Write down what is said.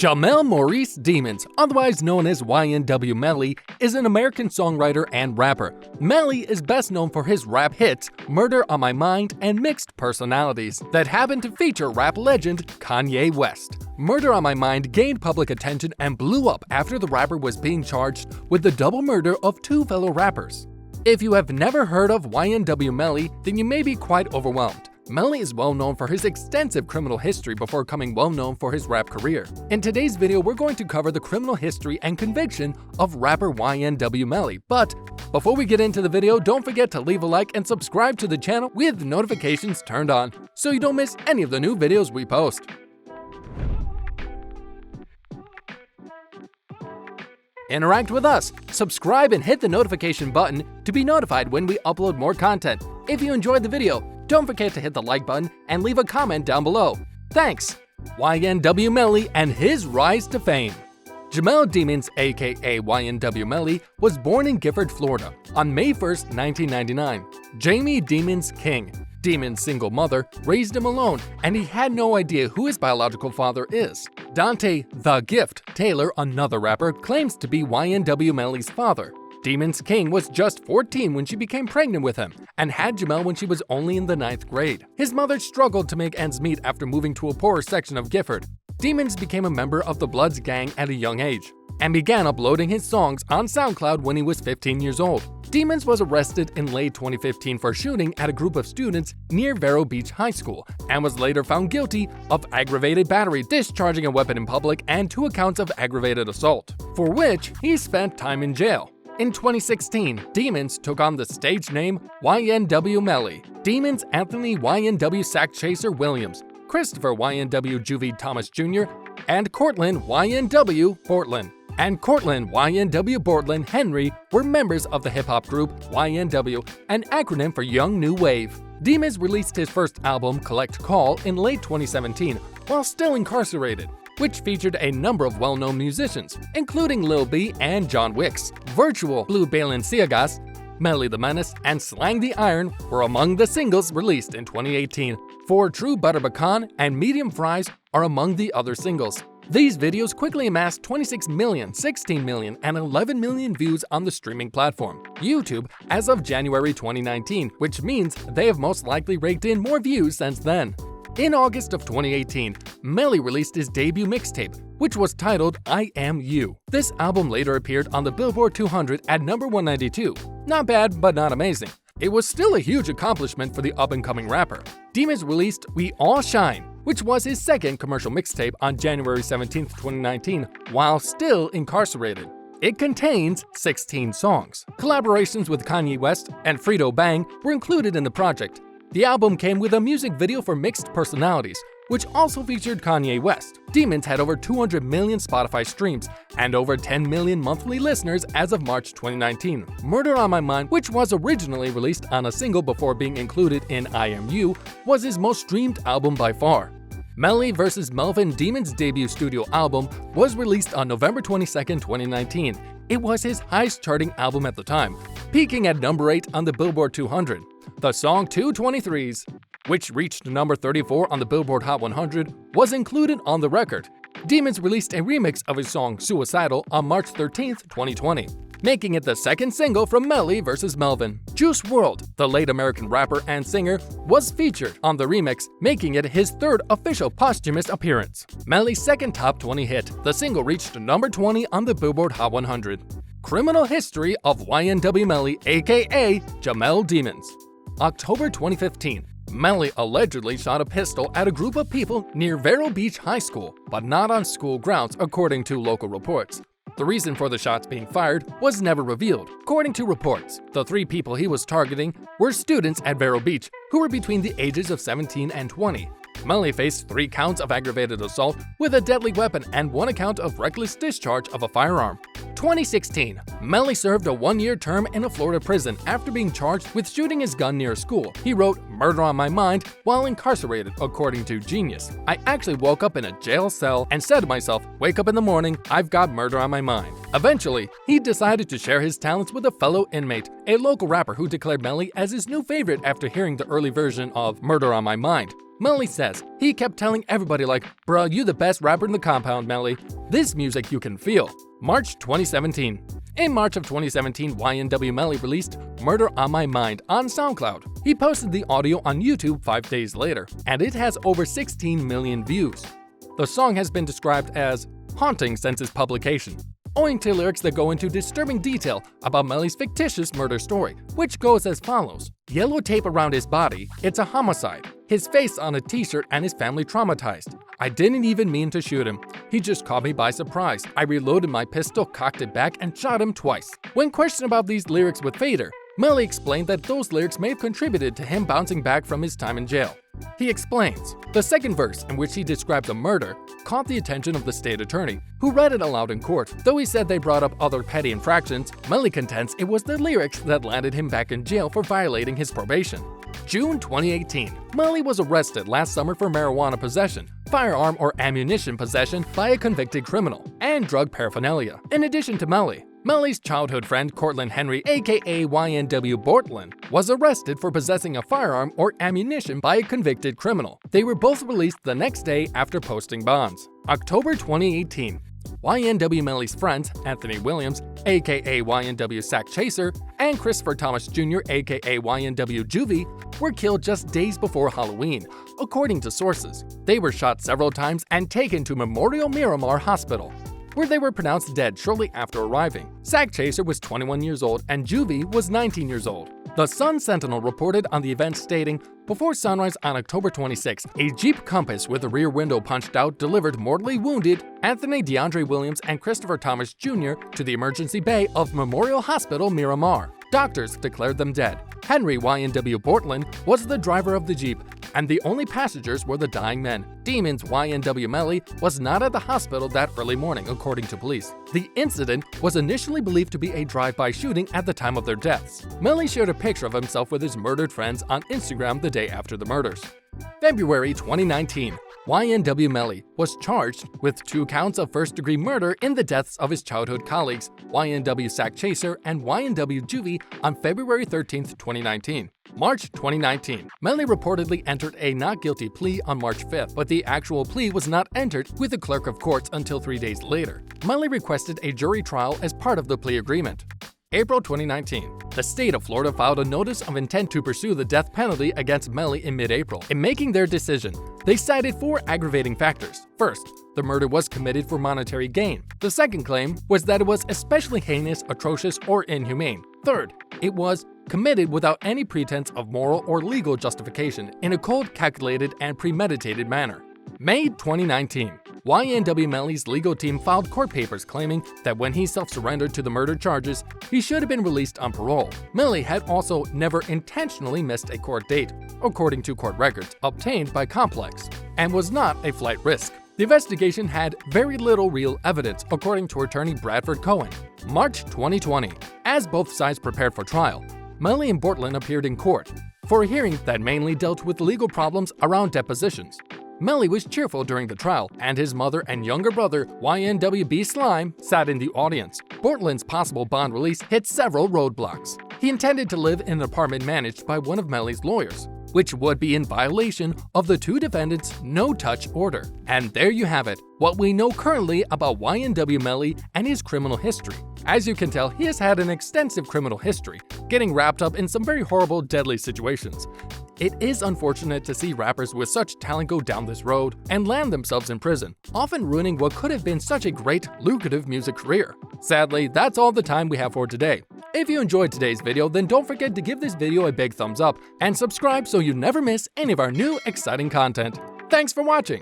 Jamel Maurice Demons, otherwise known as YNW Melly, is an American songwriter and rapper. Melly is best known for his rap hits, Murder on My Mind and Mixed Personalities, that happen to feature rap legend Kanye West. Murder on My Mind gained public attention and blew up after the rapper was being charged with the double murder of two fellow rappers. If you have never heard of YNW Melly, then you may be quite overwhelmed. Melly is well known for his extensive criminal history before becoming well known for his rap career. In today's video, we're going to cover the criminal history and conviction of rapper YNW Melly. But before we get into the video, don't forget to leave a like and subscribe to the channel with notifications turned on so you don't miss any of the new videos we post. Interact with us, subscribe and hit the notification button to be notified when we upload more content. If you enjoyed the video, don't forget to hit the like button and leave a comment down below. Thanks! YNW Melly and his rise to fame. Jamel Demons, aka YNW Melly, was born in Gifford, Florida on May 1st, 1999. Jamie Demons King, Demons' single mother, raised him alone, and he had no idea who his biological father is. Dante "The Gift" Taylor, another rapper, claims to be YNW Melly's father. Demons King was just 14 when she became pregnant with him and had Jamel when she was only in the 9th grade. His mother struggled to make ends meet after moving to a poorer section of Gifford. Demons became a member of the Bloods gang at a young age and began uploading his songs on SoundCloud when he was 15 years old. Demons was arrested in late 2015 for shooting at a group of students near Vero Beach High School and was later found guilty of aggravated battery, discharging a weapon in public, and 2 accounts of aggravated assault, for which he spent time in jail. In 2016, Demons took on the stage name YNW Melly. Demons Anthony YNW Sakchaser Williams, Christopher YNW Juvy Thomas Jr., and Cortland YNW Bortlen, and Cortland YNW Bortlen Henry were members of the hip-hop group YNW, an acronym for Young New Wave. Demons released his first album, Collect Call, in late 2017 while still incarcerated, which featured a number of well-known musicians, including Lil B and John Wicks. Virtual, Blue Balenciagas, Melly the Menace, and Slang the Iron were among the singles released in 2018. For True Butter Pecan and Medium Fries are among the other singles. These videos quickly amassed 26 million, 16 million, and 11 million views on the streaming platform, YouTube, as of January 2019, which means they have most likely raked in more views since then. In August of 2018, Melly released his debut mixtape, which was titled I Am You. This album later appeared on the Billboard 200 at number 192. Not bad, but not amazing. It was still a huge accomplishment for the up-and-coming rapper. Demons released We All Shine, which was his second commercial mixtape, on January 17, 2019, while still incarcerated. It contains 16 songs. Collaborations with Kanye West and Frito Bang were included in the project. The album came with a music video for Mixed Personalities, which also featured Kanye West. Demons had over 200 million Spotify streams and over 10 million monthly listeners as of March 2019. Murder on My Mind, which was originally released on a single before being included in I Am You, was his most streamed album by far. Melly vs. Melvin, Demons' debut studio album, was released on November 22, 2019. It was his highest charting album at the time, peaking at number 8 on the Billboard 200. The song 223s, which reached number 34 on the Billboard Hot 100, was included on the record. Demons released a remix of his song Suicidal on March 13, 2020, making it the second single from Melly vs. Melvin. Juice WRLD, the late American rapper and singer, was featured on the remix, making it his third official posthumous appearance. Melly's second top 20 hit, the single reached number 20 on the Billboard Hot 100. Criminal history of YNW Melly, aka Jamel Demons. October 2015, Melly allegedly shot a pistol at a group of people near Vero Beach High School, but not on school grounds, according to local reports. The reason for the shots being fired was never revealed. According to reports, the 3 people he was targeting were students at Vero Beach who were between the ages of 17 and 20. Melly faced 3 counts of aggravated assault with a deadly weapon and 1 account of reckless discharge of a firearm. 2016, Melly served a 1-year term in a Florida prison after being charged with shooting his gun near a school. He wrote murder on my mind while incarcerated, according to Genius. I actually woke up in a jail cell and said to myself, wake up in the morning, I've got murder on my mind. Eventually, he decided to share his talents with a fellow inmate, a local rapper who declared Melly as his new favorite after hearing the early version of Murder on My Mind. Melly says, he kept telling everybody like, bruh, you the best rapper in the compound, Melly. This music you can feel. March 2017. In March of 2017, YNW Melly released Murder on My Mind on SoundCloud. He posted the audio on YouTube 5 days later, and it has over 16 million views. The song has been described as haunting since its publication, owing to lyrics that go into disturbing detail about Melly's fictitious murder story, which goes as follows. Yellow tape around his body, it's a homicide. His face on a t-shirt and his family traumatized. I didn't even mean to shoot him. He just caught me by surprise. I reloaded my pistol, cocked it back, and shot him twice. When questioned about these lyrics with Fader, Melly explained that those lyrics may have contributed to him bouncing back from his time in jail. He explains, the second verse, in which he described the murder, caught the attention of the state attorney, who read it aloud in court. Though he said they brought up other petty infractions, Melly contends it was the lyrics that landed him back in jail for violating his probation. June 2018. Melly was arrested last summer for marijuana possession, firearm or ammunition possession by a convicted criminal, and drug paraphernalia. In addition to Melly's childhood friend Cortland Henry, aka YNW Bortlen, was arrested for possessing a firearm or ammunition by a convicted criminal. They were both released the next day after posting bonds. October 2018. YNW Melly's friends, Anthony Williams, aka YNW Sakchaser, and Christopher Thomas Jr., aka YNW Juvy, were killed just days before Halloween, according to sources. They were shot several times and taken to Memorial Miramar Hospital, where they were pronounced dead shortly after arriving. Sakchaser was 21 years old and Juvy was 19 years old. The Sun-Sentinel reported on the event stating, before sunrise on October 26, a Jeep Compass with a rear window punched out delivered mortally wounded Anthony DeAndre Williams and Christopher Thomas Jr. to the emergency bay of Memorial Hospital Miramar. Doctors declared them dead. Henry YNW Bortlen was the driver of the Jeep, and the only passengers were the dying men. Demons YNW Melly was not at the hospital that early morning, according to police. The incident was initially believed to be a drive-by shooting at the time of their deaths. Melly shared a picture of himself with his murdered friends on Instagram the day after the murders. February 2019. YNW Melly was charged with 2 counts of first-degree murder in the deaths of his childhood colleagues, YNW Sakchaser and YNW Juvy, on February 13, 2019. March 2019. Melly reportedly entered a not guilty plea on March 5th, but the actual plea was not entered with the clerk of courts until 3 days later. Melly requested a jury trial as part of the plea agreement. April 2019. The state of Florida filed a notice of intent to pursue the death penalty against Melly in mid-April. In making their decision, they cited 4 aggravating factors. First, the murder was committed for monetary gain. The second claim was that it was especially heinous, atrocious, or inhumane. Third, it was committed without any pretense of moral or legal justification in a cold, calculated, and premeditated manner. May 2019. YNW Melly's legal team filed court papers claiming that when he self-surrendered to the murder charges, he should have been released on parole. Melly had also never intentionally missed a court date, according to court records obtained by Complex, and was not a flight risk. The investigation had very little real evidence, according to attorney Bradford Cohen. March 2020. As both sides prepared for trial, Melly and Bortlen appeared in court for a hearing that mainly dealt with legal problems around depositions. Melly was cheerful during the trial, and his mother and younger brother, YNW B. Slime, sat in the audience. Bortlen's possible bond release hit several roadblocks. He intended to live in an apartment managed by one of Melly's lawyers, which would be in violation of the 2 defendants' no-touch order. And there you have it, what we know currently about YNW Melly and his criminal history. As you can tell, he has had an extensive criminal history, getting wrapped up in some very horrible, deadly situations. It is unfortunate to see rappers with such talent go down this road and land themselves in prison, often ruining what could have been such a great, lucrative music career. Sadly, that's all the time we have for today. If you enjoyed today's video, then don't forget to give this video a big thumbs up and subscribe so you never miss any of our new exciting content. Thanks for watching!